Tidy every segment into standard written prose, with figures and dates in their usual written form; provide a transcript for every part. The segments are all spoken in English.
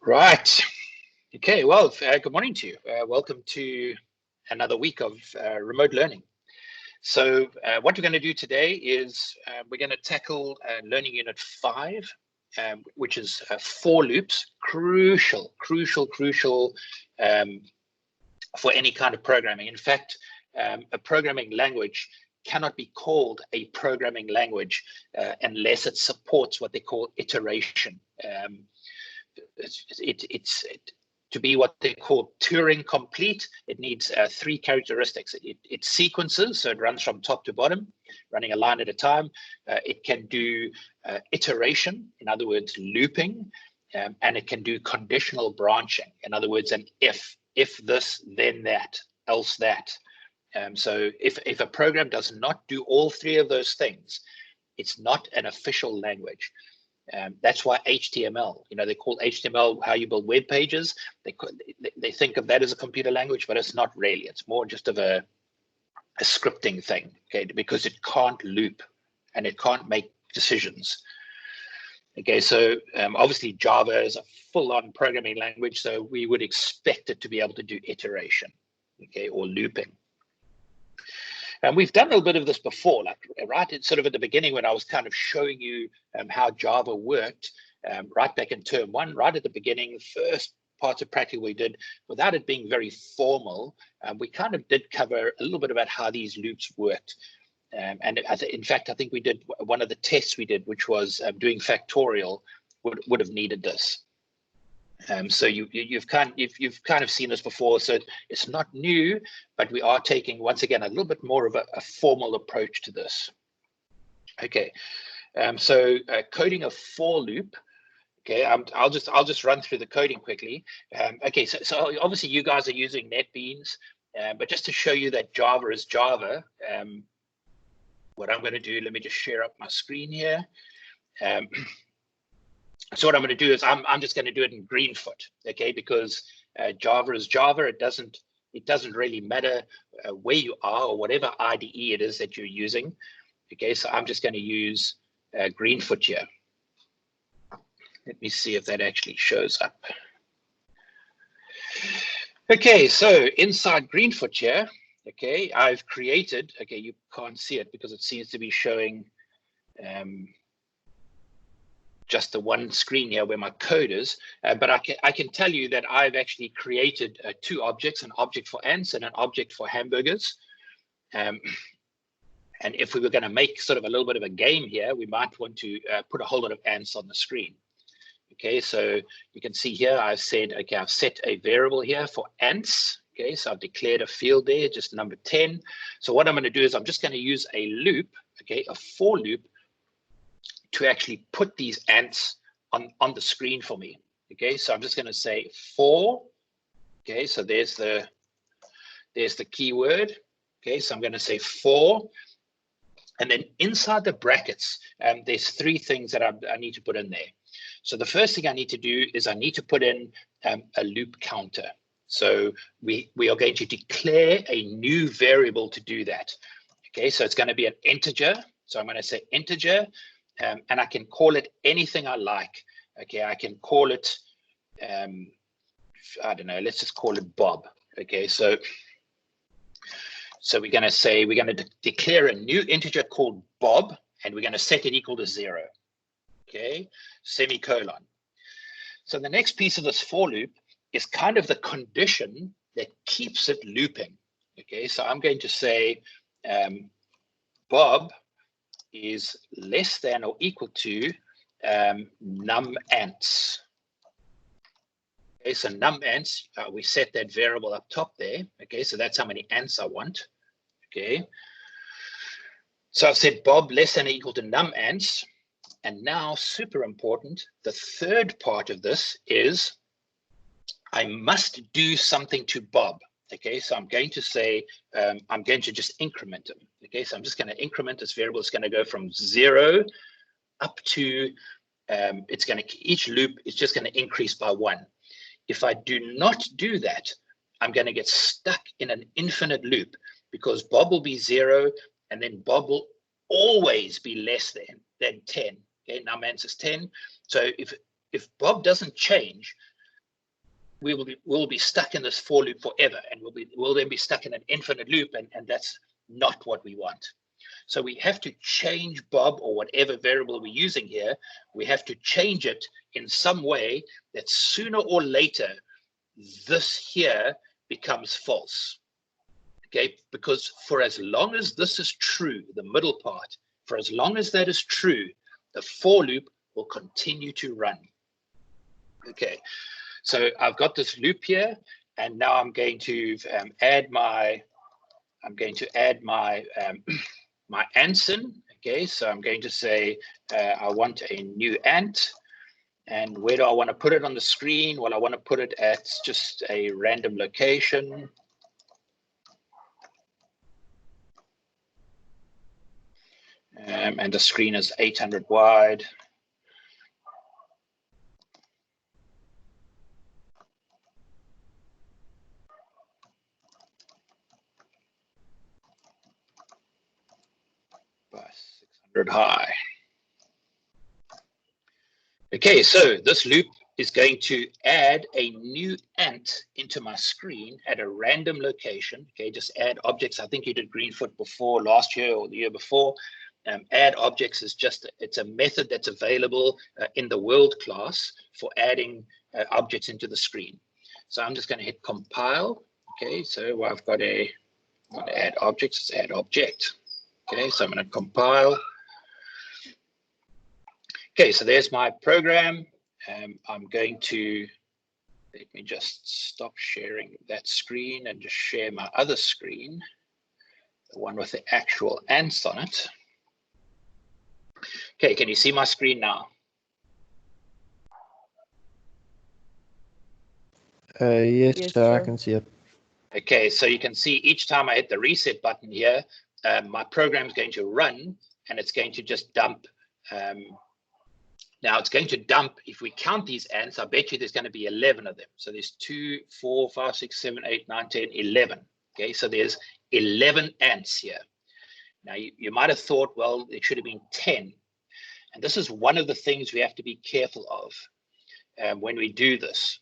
Right. Okay, well, good morning to you. Welcome to another week of remote learning. So what we're going to do today is we're going to tackle Learning Unit 5, which is for loops, crucial for any kind of programming. In fact, a programming language cannot be called a programming language unless it supports what they call iteration. To be what they call Turing complete, it needs three characteristics. It sequences, so it runs from top to bottom, running a line at a time. It can do iteration, in other words, looping, and it can do conditional branching, in other words, an if this, then that, else that. So if a program does not do all three of those things, it's not an official language. That's why HTML, they call HTML how you build web pages. They think of that as a computer language, but it's not really. It's more just of a scripting thing, okay? Because it can't loop and it can't make decisions. Okay, so obviously Java is a full-on programming language, so we would expect it to be able to do iteration, okay, or looping. And we've done a little bit of this before, right? It's sort of at the beginning when I was kind of showing you how Java worked, right back in term 1, right at the beginning, the first parts of practical we did, without it being very formal, we kind of did cover a little bit about how these loops worked. And in fact, I think we did one of the tests we did, which was doing factorial, would have needed this. So you've kind of seen this before, so it's not new, but we are taking, once again, a little bit more of a formal approach to this. Okay, so coding a for loop. Okay, I'll just run through the coding quickly. Okay, so obviously you guys are using NetBeans, but just to show you that Java is Java, what I'm going to do, let me just share up my screen here. So what I'm going to do is I'm just going to do it in Greenfoot, okay? Because Java is Java. It doesn't really matter where you are or whatever IDE it is that you're using. Okay, so I'm just going to use Greenfoot here. Let me see if that actually shows up. Okay, so inside Greenfoot here, okay, I've created. Okay, you can't see it because it seems to be showing. Just the one screen here where my code is, but I can tell you that I've actually created two objects, an object for ants and an object for hamburgers. And if we were going to make sort of a little bit of a game here, we might want to put a whole lot of ants on the screen. Okay, so you can see here I've said, okay, I've set a variable here for ants. Okay, so I've declared a field there, just number 10. So what I'm going to do is I'm just going to use a loop, okay, a for loop, to actually put these ants on the screen for me. Okay, so I'm just going to say for. Okay, so there's the keyword. Okay, so I'm going to say for, and then inside the brackets, there's three things that I need to put in there. So the first thing I need to do is I need to put in a loop counter. So we are going to declare a new variable to do that. Okay, so it's going to be an integer. So I'm going to say integer. And I can call it anything I like. Okay, I can call it, I don't know, let's just call it Bob. Okay, so we're going to say, we're going to declare a new integer called Bob, and we're going to set it equal to 0. Okay, semicolon. So the next piece of this for loop is kind of the condition that keeps it looping. Okay, so I'm going to say Bob is less than or equal to num ants. Okay, so num ants, we set that variable up top there. Okay, so that's how many ants I want. Okay, so I've said Bob less than or equal to num ants. And now, super important, the third part of this is I must do something to Bob. Okay, so I'm going to say, I'm going to just increment him. Okay, so I'm just going to increment this variable. It's going to go from 0 up to, each loop is just going to increase by 1. If I do not do that, I'm going to get stuck in an infinite loop because Bob will be 0 and then Bob will always be less than 10. Okay, num ants is 10. So if Bob doesn't change, we'll be stuck in this for loop forever, and we'll then be stuck in an infinite loop, and that's not what we want. So we have to change Bob, or whatever variable we're using here. We have to change it in some way that sooner or later this here becomes false. Okay, because for as long as this is true, the middle part, for as long as that is true, the for loop will continue to run. Okay, so I've got this loop here, and now I'm going to add my my ants in. Okay, so I'm going to say I want a new ant. And where do I want to put it on the screen? Well, I want to put it at just a random location. And the screen is 800 wide. By 600 high. Okay, so this loop is going to add a new ant into my screen at a random location. Okay, just add objects. I think you did Greenfoot before, last year or the year before. Add objects is just, it's a method that's available in the world class for adding objects into the screen. So I'm just going to hit compile. Okay, so I've got a, I'm going to add objects, let's add object. Okay, so I'm going to compile. Okay, so there's my program. I'm going to, let me just stop sharing that screen and just share my other screen, the one with the actual ants on it. Okay, can you see my screen now? Yes, sir, I can see it. Okay, so you can see each time I hit the reset button here, my program is going to run, and it's going to just dump. Now it's going to dump, if we count these ants, I bet you there's going to be 11 of them. So there's 2, 4, 5, 6, 7, 8, 9, 10, 11. Okay, so there's 11 ants here. Now you might have thought, well, it should have been 10. And this is one of the things we have to be careful of when we do this.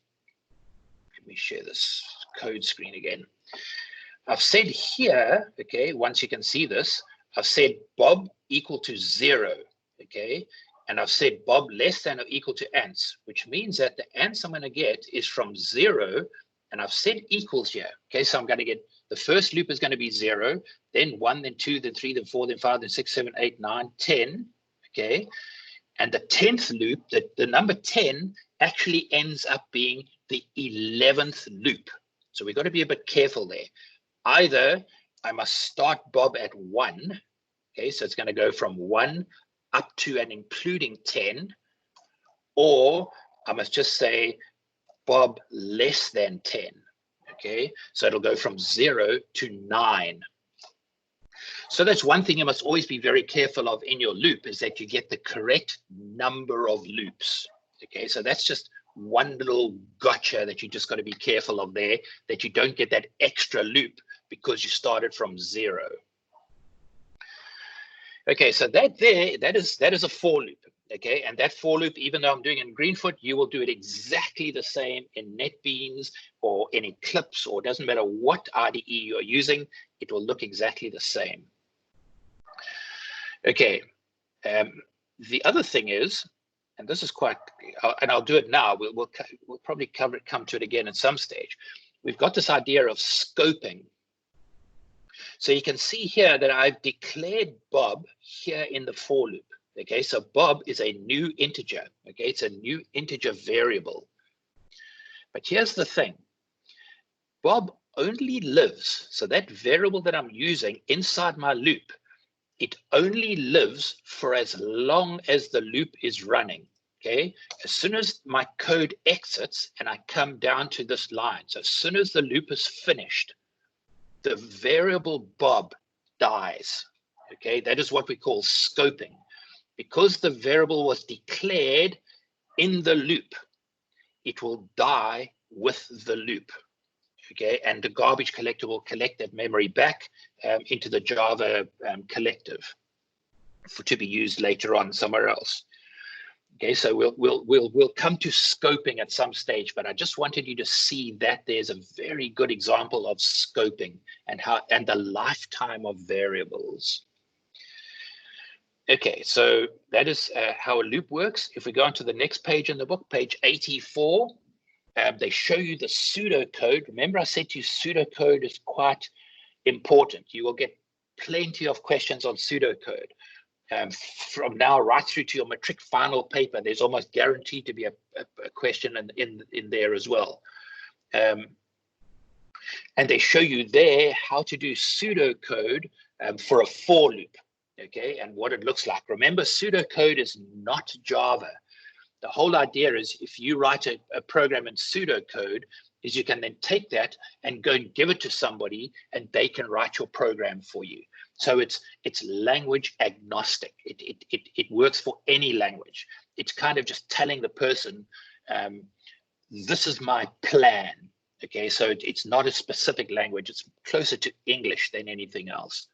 Let me share this code screen again. I've said here, okay, once you can see this, I've said Bob equal to 0, okay? And I've said Bob less than or equal to ants, which means that the ants I'm going to get is from 0, and I've said equals here. Okay, so I'm going to get, the first loop is going to be 0, then 1, then 2, then 3, then 4, then 5, then 6, 7, 8, 9, 10. Okay, and the 10th loop, the number 10 actually ends up being the 11th loop. So we've got to be a bit careful there. Either I must start Bob at 1. Okay, so it's going to go from 1 up to and including 10, or I must just say Bob less than 10. Okay, so it'll go from 0 to 9. So that's one thing you must always be very careful of in your loop, is that you get the correct number of loops. Okay, so that's just one little gotcha that you just got to be careful of there, that you don't get that extra loop because you started from 0. Okay, so that is a for loop. Okay, and that for loop, even though I'm doing it in Greenfoot, you will do it exactly the same in NetBeans or in Eclipse, or it doesn't matter what IDE you're using, it will look exactly the same. Okay, the other thing is, and this is quite, and I'll do it now, we'll probably come to it again at some stage. We've got this idea of scoping. So you can see here that I've declared Bob here in the for loop. Okay, so Bob is a new integer. Okay, it's a new integer variable. But here's the thing. Bob only lives, so that variable that I'm using inside my loop, it only lives for as long as the loop is running. Okay, as soon as my code exits and I come down to this line, so as soon as the loop is finished, the variable Bob dies. Okay, that is what we call scoping. Because the variable was declared in the loop, it will die with the loop. Okay, and the garbage collector will collect that memory back into the Java collective to be used later on somewhere else. Okay, so we'll come to scoping at some stage, but I just wanted you to see that there's a very good example of scoping and the lifetime of variables. Okay, so that is how a loop works. If we go on to the next page in the book, page 84, they show you the pseudocode. Remember, I said to you, pseudocode is quite important. You will get plenty of questions on pseudocode. From now right through to your matric final paper, there's almost guaranteed to be a question in there as well. And they show you there how to do pseudocode for a for loop, okay, and what it looks like. Remember, pseudocode is not Java. The whole idea is if you write a program in pseudocode, is you can then take that and go and give it to somebody and they can write your program for you. So it's language agnostic. It works for any language. It's kind of just telling the person, this is my plan. Okay, so it's not a specific language. It's closer to English than anything else.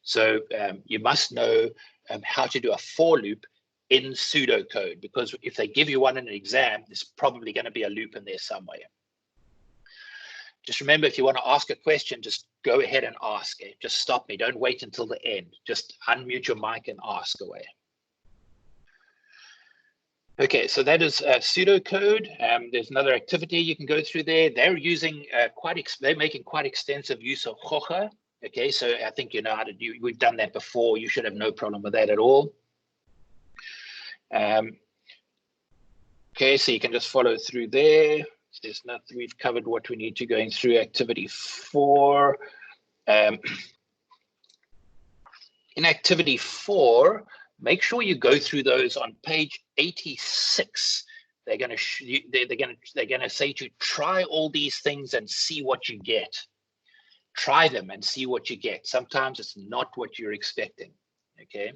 So you must know how to do a for loop in pseudocode, because if they give you one in an exam, there's probably going to be a loop in there somewhere. Just remember, if you want to ask a question, just go ahead and ask. Just stop me. Don't wait until the end. Just unmute your mic and ask away. Okay, so that is pseudocode. There's another activity you can go through there. They're using they're making quite extensive use of Gr10. Okay, so I think you know how to do. We've done that before. You should have no problem with that at all. Okay, so you can just follow through there. There's nothing. We've covered what we need to going through activity 4. In activity 4, make sure you go through those on page 86. They're going to say to you, try all these things and see what you get. Try them and see what you get. Sometimes it's not what you're expecting. Okay.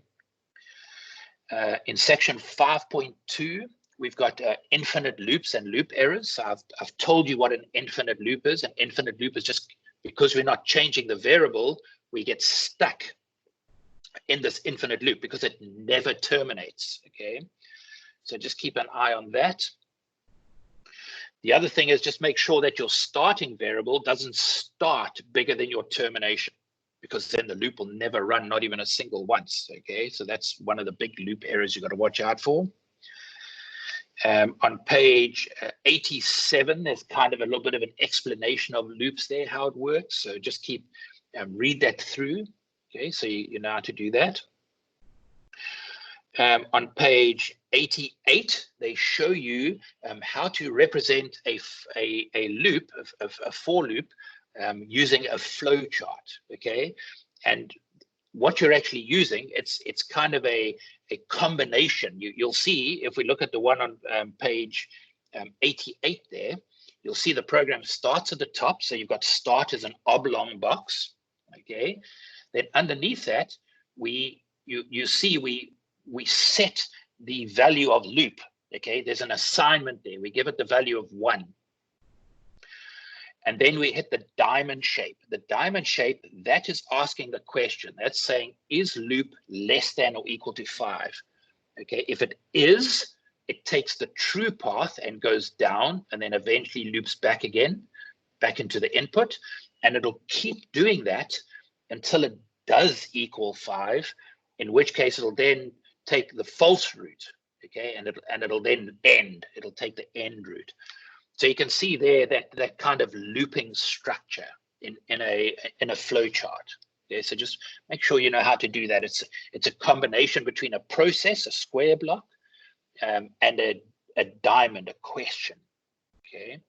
In section 5.2. We've got infinite loops and loop errors. So I've told you what an infinite loop is. An infinite loop is just because we're not changing the variable, we get stuck in this infinite loop because it never terminates. Okay, so just keep an eye on that. The other thing is just make sure that your starting variable doesn't start bigger than your termination, because then the loop will never run, not even a single once. Okay, so that's one of the big loop errors you've got to watch out for. On page 87, there's kind of a little bit of an explanation of loops there, how it works. So just keep read that through. Okay, so you know how to do that. On page 88, they show you how to represent a loop, a for loop, using a flow chart. Okay, and what you're actually using, it's kind of a combination. You'll see if we look at the one on page 88 there, you'll see the program starts at the top. So you've got start as an oblong box. Okay, then underneath that, you see we set the value of loop. Okay, there's an assignment there. We give it the value of 1. And then we hit the diamond shape. The diamond shape, that is asking the question. That's saying, is loop less than or equal to 5? Okay, if it is, it takes the true path and goes down and then eventually loops back again, back into the input. And it'll keep doing that until it does equal 5, in which case it'll then take the false route. Okay, and it'll then end. It'll take the end route. So you can see there that kind of looping structure in a flow chart. Okay, so just make sure you know how to do that. It's a combination between a process, a square block, and a diamond, a question. Okay.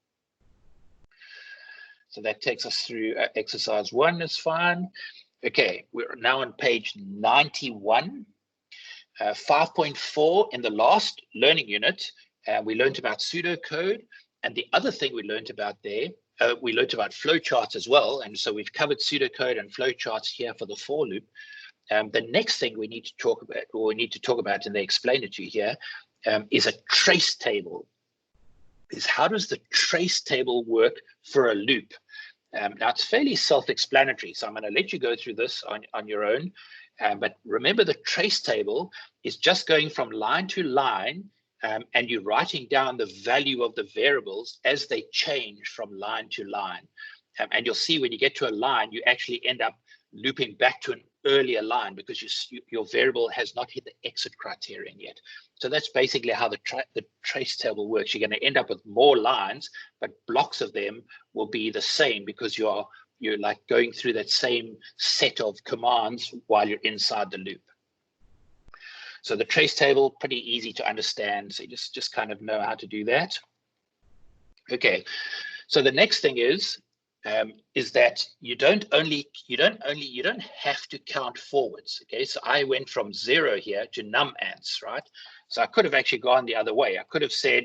So that takes us through exercise 1 is fine. Okay, we're now on page 91. 5.4 in the last learning unit, we learned about pseudocode. And the other thing we learned about there, we learned about flowcharts as well. And so we've covered pseudocode and flowcharts here for the for loop. The next thing we need to talk about, and they explain it to you here, is a trace table. Is how does the trace table work for a loop? Now it's fairly self-explanatory, so I'm going to let you go through this on your own. But remember, the trace table is just going from line to line and you're writing down the value of the variables as they change from line to line. And you'll see when you get to a line, you actually end up looping back to an earlier line because your variable has not hit the exit criterion yet. So that's basically how the trace table works. You're going to end up with more lines, but blocks of them will be the same because you're like going through that same set of commands while you're inside the loop. So the trace table, pretty easy to understand. So you just kind of know how to do that. Okay, so the next thing is that you don't have to count forwards. Okay, so I went from 0 here to num_ants, right? So I could have actually gone the other way. I could have said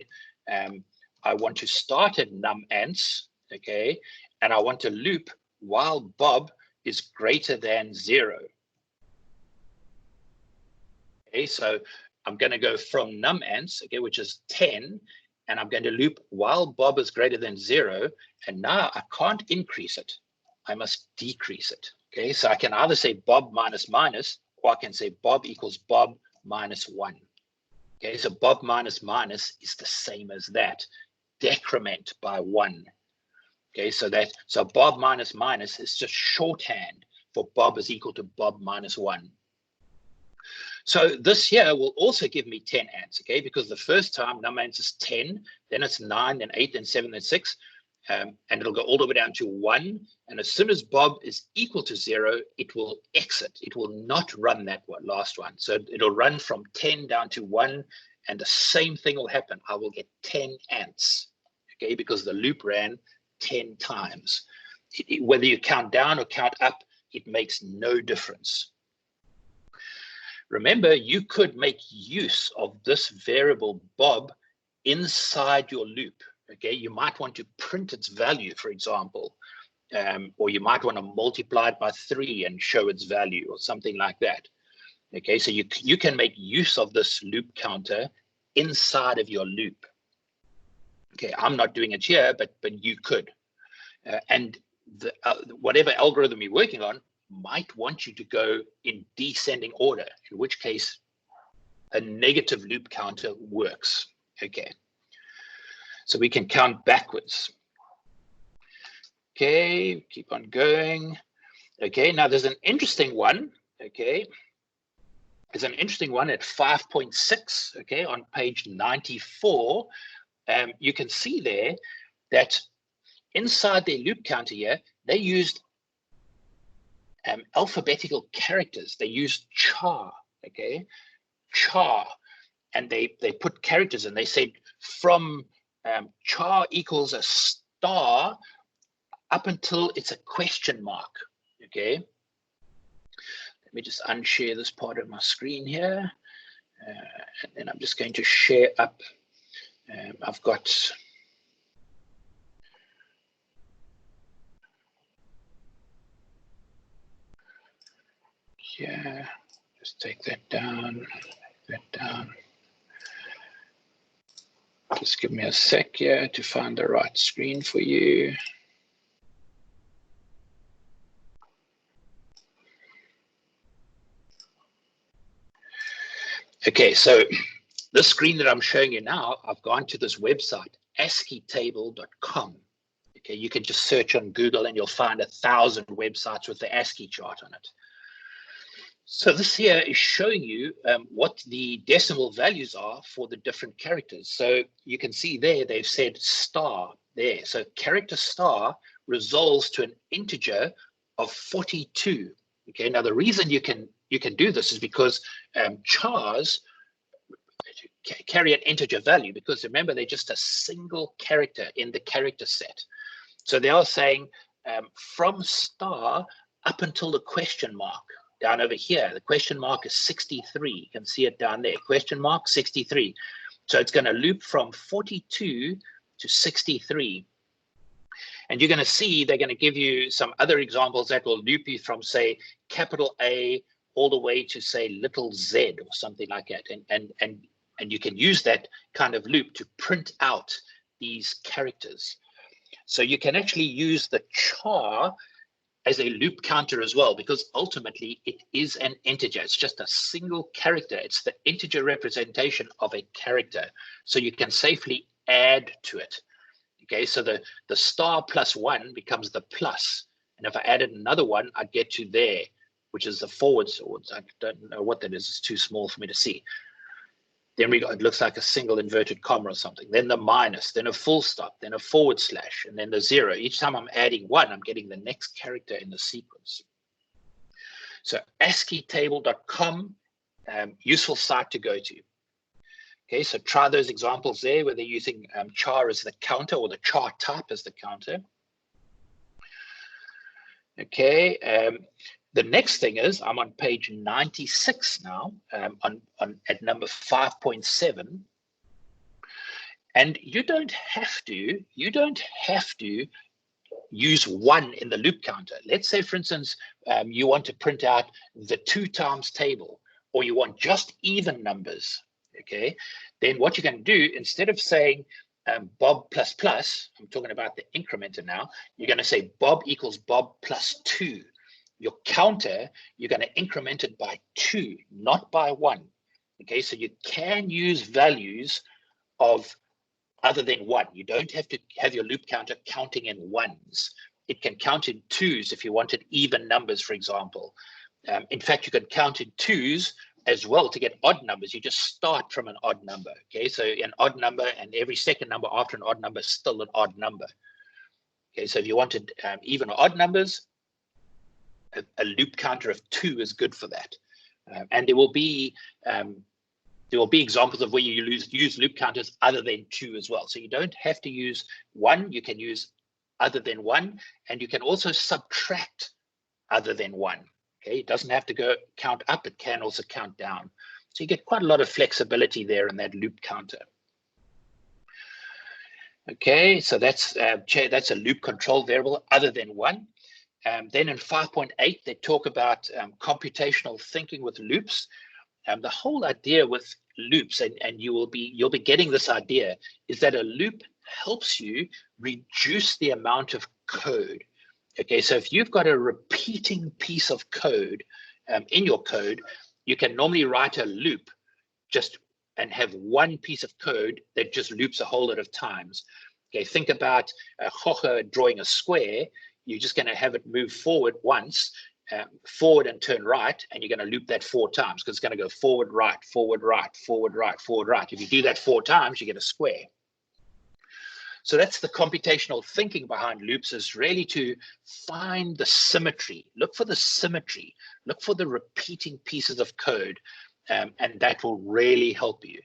I want to start at num_ants, okay, and I want to loop while Bob is greater than 0. Okay, so I'm going to go from num_ants, okay, which is 10, and I'm going to loop while Bob is greater than 0. And now I can't increase it. I must decrease it. Okay, so I can either say Bob minus minus, or I can say Bob equals Bob minus 1. Okay, so Bob minus minus is the same as that. Decrement by 1. Okay, so Bob minus minus is just shorthand for Bob is equal to Bob minus 1. So this here will also give me 10 ants, okay, because the first time num_ants is 10, then it's 9, then 8, then 7, then 6, and it'll go all the way down to 1. And as soon as Bob is equal to 0, it will exit. It will not run that last one. So it'll run from 10 down to 1, and the same thing will happen. I will get 10 ants, okay, because the loop ran 10 times. Whether you count down or count up, it makes no difference. Remember, you could make use of this variable Bob inside your loop. Okay, you might want to print its value, for example, or you might want to multiply it by 3 and show its value or something like that. Okay, so you can make use of this loop counter inside of your loop. Okay, I'm not doing it here, but you could. And whatever algorithm you're working on might want you to go in descending order, in which case a negative loop counter works. Okay, so we can count backwards. Okay, keep on going. Okay, now there's an interesting one. Okay, there's an interesting one at 5.6. Okay, on page 94. You can see there that inside their loop counter here, they used alphabetical characters. They used char, okay, char, and they put characters and they said from char equals a star up until it's a question mark. Okay, let me just unshare this part of my screen here, and then I'm just going to share up. I've got yeah, just take that down, Just give me a sec here to find the right screen for you. Okay, so this screen that I'm showing you now, I've gone to this website, ASCIItable.com. Okay, you can just search on Google and you'll find 1,000 websites with the ASCII chart on it. So this here is showing you what the decimal values are for the different characters. So you can see there, they've said star there. So character star resolves to an integer of 42. Okay, now the reason you can do this is because chars carry an integer value, because remember, they're just a single character in the character set. So they are saying from star up until the question mark. Down over here, the question mark is 63. You can see it down there, question mark 63. So it's going to loop from 42 to 63. And you're going to see they're going to give you some other examples that will loop you from, say, capital A all the way to, say, little z or something like that. And you can use that kind of loop to print out these characters. So you can actually use the char as a loop counter as well, because ultimately it is an integer. It's just a single character. It's the integer representation of a character. So you can safely add to it. Okay, so the star plus 1 becomes the plus. And if I added another one, I'd get to there, which is the forward. I don't know what that is. It's too small for me to see. Then we got, it looks like a single inverted comma or something. Then the minus, then a full stop, then a forward slash, and then the 0. Each time I'm adding 1, I'm getting the next character in the sequence. So ASCIItable.com, useful site to go to. Okay, so try those examples there where they're using char as the counter or the char type as the counter. Okay, the next thing is I'm on page 96 now, at number 5.7, and you don't have to use 1 in the loop counter. Let's say, for instance, you want to print out the 2 times table, or you want just even numbers. Okay, then what you're going to do, instead of saying Bob plus plus, I'm talking about the incrementer now, you're going to say Bob equals Bob plus 2. Your counter, you're going to increment it by 2, not by 1. Okay, so you can use values of other than 1. You don't have to have your loop counter counting in 1s. It can count in 2s if you wanted even numbers, for example. In fact, you can count in 2s as well to get odd numbers. You just start from an odd number. Okay, so an odd number, and every second number after an odd number is still an odd number. Okay, so if you wanted even or odd numbers, a loop counter of 2 is good for that. And there will be examples of where you use loop counters other than 2 as well. So you don't have to use 1. You can use other than 1, and you can also subtract other than 1. Okay, it doesn't have to go count up. It can also count down. So you get quite a lot of flexibility there in that loop counter. Okay, so that's a loop control variable other than 1. Then in 5.8, they talk about computational thinking with loops. The whole idea with loops, and you'll be getting this idea, is that a loop helps you reduce the amount of code. Okay, so if you've got a repeating piece of code in your code, you can normally write a loop and have one piece of code that just loops a whole lot of times. Okay, think about Gr10 drawing a square. You're just going to have it move forward once, forward and turn right, and you're going to loop that 4 times because it's going to go forward, right, forward, right, forward, right, forward, right. If you do that 4 times, you get a square. So that's the computational thinking behind loops, is really to find the symmetry, look for the symmetry, look for the repeating pieces of code, and that will really help you.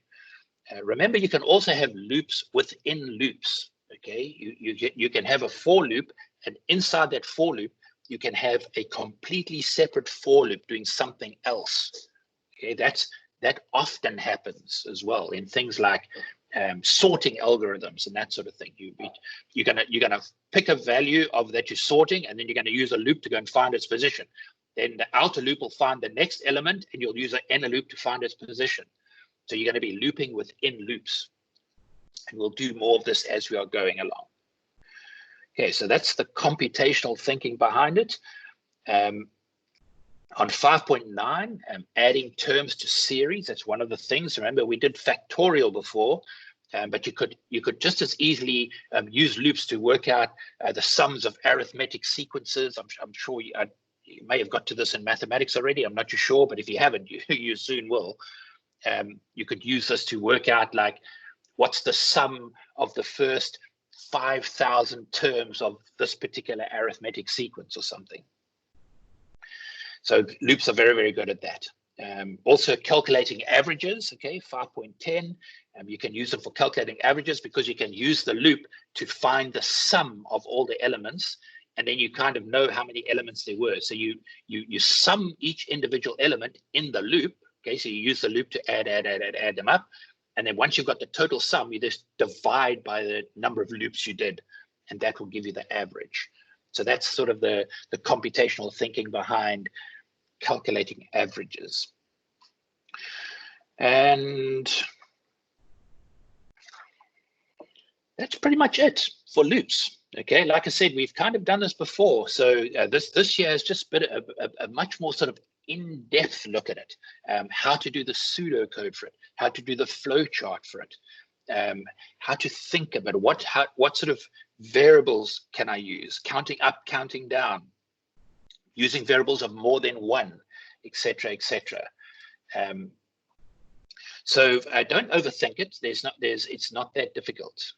Remember, you can also have loops within loops. Okay, you can have a for loop, and inside that for loop, you can have a completely separate for loop doing something else. Okay, that often happens as well in things like sorting algorithms and that sort of thing. You're gonna pick a value of that you're sorting, and then you're gonna use a loop to go and find its position. Then the outer loop will find the next element, and you'll use an inner loop to find its position. So you're going to be looping within loops, and we'll do more of this as we are going along. Okay, so that's the computational thinking behind it. On 5.9, adding terms to series, that's one of the things. Remember, we did factorial before, but you could just as easily use loops to work out the sums of arithmetic sequences. I'm sure you may have got to this in mathematics already. I'm not too sure, but if you haven't, you soon will. You could use this to work out, like, what's the sum of the first 5,000 terms of this particular arithmetic sequence or something. So loops are very, very good at that. Also calculating averages, okay, 5.10. You can use them for calculating averages because you can use the loop to find the sum of all the elements, and then you kind of know how many elements there were. So you sum each individual element in the loop. Okay, so you use the loop to add them up. And then once you've got the total sum, you just divide by the number of loops you did, and that will give you the average. So that's sort of the computational thinking behind calculating averages. And that's pretty much it for loops. Okay, like I said, we've kind of done this before. So this year has just been a much more sort of in-depth look at it. How to do the pseudocode for it, how to do the flow chart for it, how to think about it, what sort of variables can I use, counting up, counting down, using variables of more than one, etc., etc. So don't overthink it. It's not that difficult.